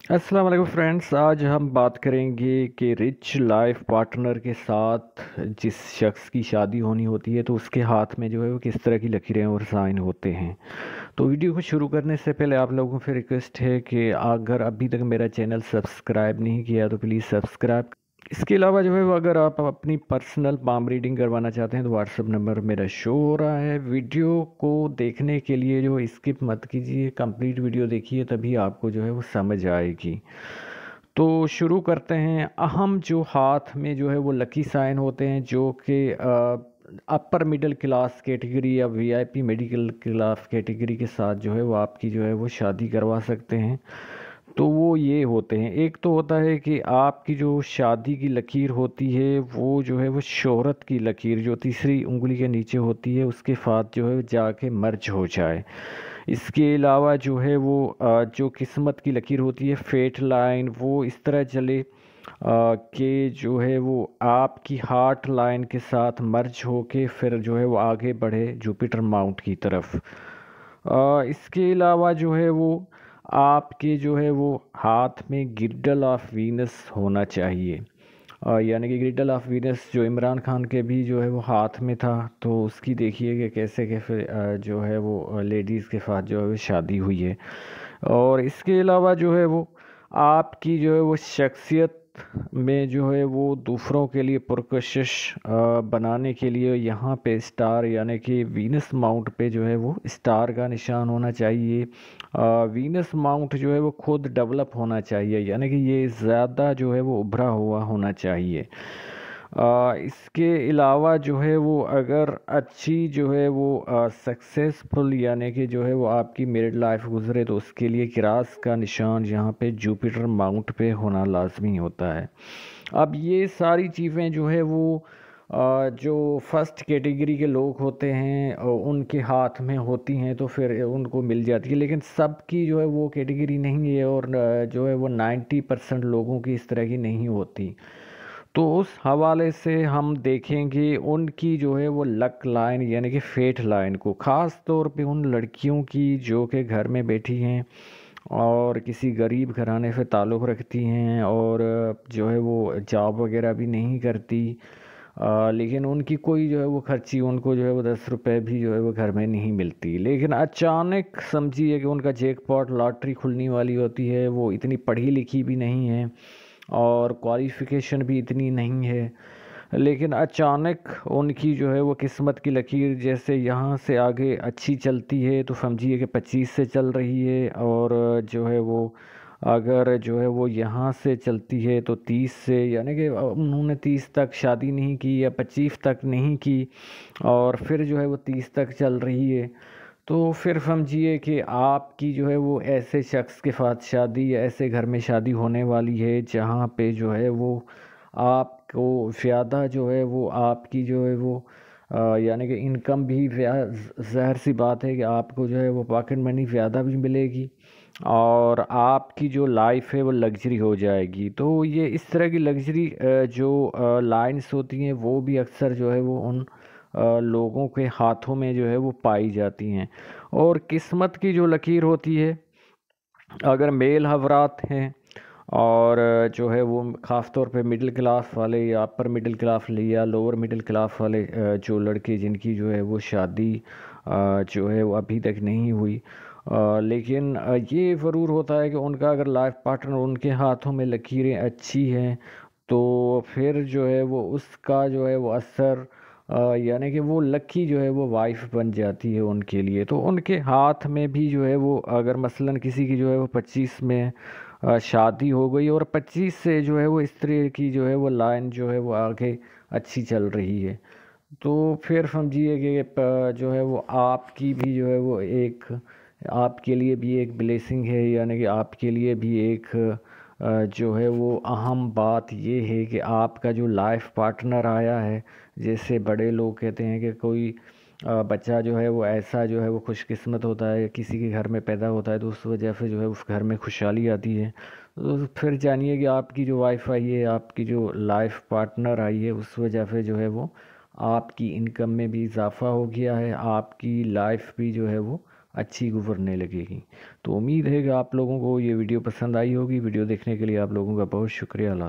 अस्सलाम वालेकुम फ्रेंड्स। आज हम बात करेंगे कि रिच लाइफ पार्टनर के साथ जिस शख्स की शादी होनी होती है तो उसके हाथ में जो है वो किस तरह की लकीरें और साइन होते हैं। तो वीडियो को शुरू करने से पहले आप लोगों से रिक्वेस्ट है कि अगर अभी तक मेरा चैनल सब्सक्राइब नहीं किया तो प्लीज़ सब्सक्राइब। इसके अलावा जो है वो अगर आप अपनी पर्सनल पाम रीडिंग करवाना चाहते हैं तो व्हाट्सअप नंबर मेरा शो हो रहा है। वीडियो को देखने के लिए जो स्किप मत कीजिए, कंप्लीट वीडियो देखिए, तभी आपको जो है वो समझ आएगी। तो शुरू करते हैं। अहम जो हाथ में जो है वो लकी साइन होते हैं जो कि अपर मिडिल क्लास कैटेगरी या वीआईपी मिडिल क्लास कैटेगरी के साथ जो है वो आपकी जो है वो शादी करवा सकते हैं। तो वो ये होते हैं, एक तो होता है कि आपकी जो शादी की लकीर होती है वो जो है वो शोहरत की लकीर जो तीसरी उंगली के नीचे होती है उसके साथ जो है जाके मर्ज हो जाए। इसके अलावा जो है वो जो किस्मत की लकीर होती है फेट लाइन वो इस तरह चले कि जो है वो आपकी हार्ट लाइन के साथ मर्ज होके फिर जो है वो आगे बढ़े जुपिटर माउंट की तरफ। इसके अलावा जो है वो आपके जो है वो हाथ में ग्रिडल ऑफ वीनस होना चाहिए। यानी कि ग्रिडल ऑफ वीनस जो इमरान खान के भी जो है वो हाथ में था, तो उसकी देखिए कि कैसे कैसे जो है वो लेडीज़ के साथ जो है वो शादी हुई है। और इसके अलावा जो है वो आपकी जो है वो शख्सियत में जो है वो दूसरों के लिए पुरकशिश बनाने के लिए यहाँ पे स्टार यानी कि वीनस माउंट पे जो है वो स्टार का निशान होना चाहिए। वीनस माउंट जो है वो खुद डेवलप होना चाहिए, यानी कि ये ज़्यादा जो है वो उभरा हुआ होना चाहिए। इसके अलावा जो है वो अगर अच्छी जो है वो सक्सेसफुल यानी कि जो है वो आपकी मैरिड लाइफ गुजरे तो उसके लिए किरास का निशान यहाँ पे जुपिटर माउंट पे होना लाजमी होता है। अब ये सारी चीज़ें जो है वो जो फर्स्ट कैटेगरी के लोग होते हैं उनके हाथ में होती हैं तो फिर उनको मिल जाती है, लेकिन सबकी जो है वो कैटेगरी नहीं है और जो है वो 90% लोगों की इस तरह की नहीं होती। तो उस हवाले से हम देखेंगे उनकी जो है वो लक लाइन यानी कि फेट लाइन को, ख़ास तौर पे उन लड़कियों की जो कि घर में बैठी हैं और किसी गरीब घराने से ताल्लुक़ रखती हैं और जो है वो जॉब वगैरह भी नहीं करती। लेकिन उनकी कोई जो है वो खर्ची उनको जो है वो 10 रुपए भी जो है वो घर में नहीं मिलती, लेकिन अचानक समझिए कि उनका जैकपॉट लॉटरी खुलने वाली होती है। वो इतनी पढ़ी लिखी भी नहीं है और क्वालिफ़िकेशन भी इतनी नहीं है, लेकिन अचानक उनकी जो है वो किस्मत की लकीर जैसे यहाँ से आगे अच्छी चलती है तो समझिए कि 25 से चल रही है और जो है वो अगर जो है वो यहाँ से चलती है तो 30 से, यानी कि उन्होंने 30 तक शादी नहीं की या 25 तक नहीं की और फिर जो है वो 30 तक चल रही है, तो फिर समझिए कि आपकी जो है वो ऐसे शख्स के साथ शादी या ऐसे घर में शादी होने वाली है जहाँ पे जो है वो आपको ज़्यादा जो है वो आपकी जो है वो यानी कि इनकम भी ज़ाहिर सी बात है कि आपको जो है वो पॉकेट मनी ज़्यादा भी मिलेगी और आपकी जो लाइफ है वो लग्जरी हो जाएगी। तो ये इस तरह की लग्जरी जो लाइंस होती हैं वो भी अक्सर जो है वो उन लोगों के हाथों में जो है वो पाई जाती हैं। और किस्मत की जो लकीर होती है अगर मेल हवरात हैं और जो है वो ख़ास तौर पे मिडिल क्लास वाले या अपर मिडिल क्लास या लोअर मिडिल क्लास वाले जो लड़के जिनकी जो है वो शादी जो है वो अभी तक नहीं हुई, लेकिन ये ज़रूर होता है कि उनका अगर लाइफ पार्टनर उनके हाथों में लकीरें अच्छी हैं तो फिर जो है वो उसका जो है वो असर यानी कि वो लकी जो है वो वाइफ बन जाती है उनके लिए। तो उनके हाथ में भी जो है वो अगर मसलन किसी की जो है वो 25 में शादी हो गई और 25 से जो है वो इस तरह की जो है वो लाइन जो है वो आगे अच्छी चल रही है, तो फिर समझिए कि जो है वो आपकी भी जो है वो एक आपके लिए भी एक ब्लेसिंग है, यानी कि आपके लिए भी एक जो है वो अहम बात ये है कि आपका जो लाइफ पार्टनर आया है, जैसे बड़े लोग कहते हैं कि कोई बच्चा जो है वो ऐसा जो है वो खुशकिस्मत होता है किसी के घर में पैदा होता है तो उस वजह से जो है उस घर में खुशहाली आती है। तो फिर जानिए कि आपकी जो वाइफ आई है, आपकी जो लाइफ पार्टनर आई है, उस वजह से जो है वो आपकी इनकम में भी इजाफ़ा हो गया है, आपकी लाइफ भी जो है वो अच्छी गुजरने लगेगी। तो उम्मीद है कि आप लोगों को ये वीडियो पसंद आई होगी। वीडियो देखने के लिए आप लोगों का बहुत शुक्रिया।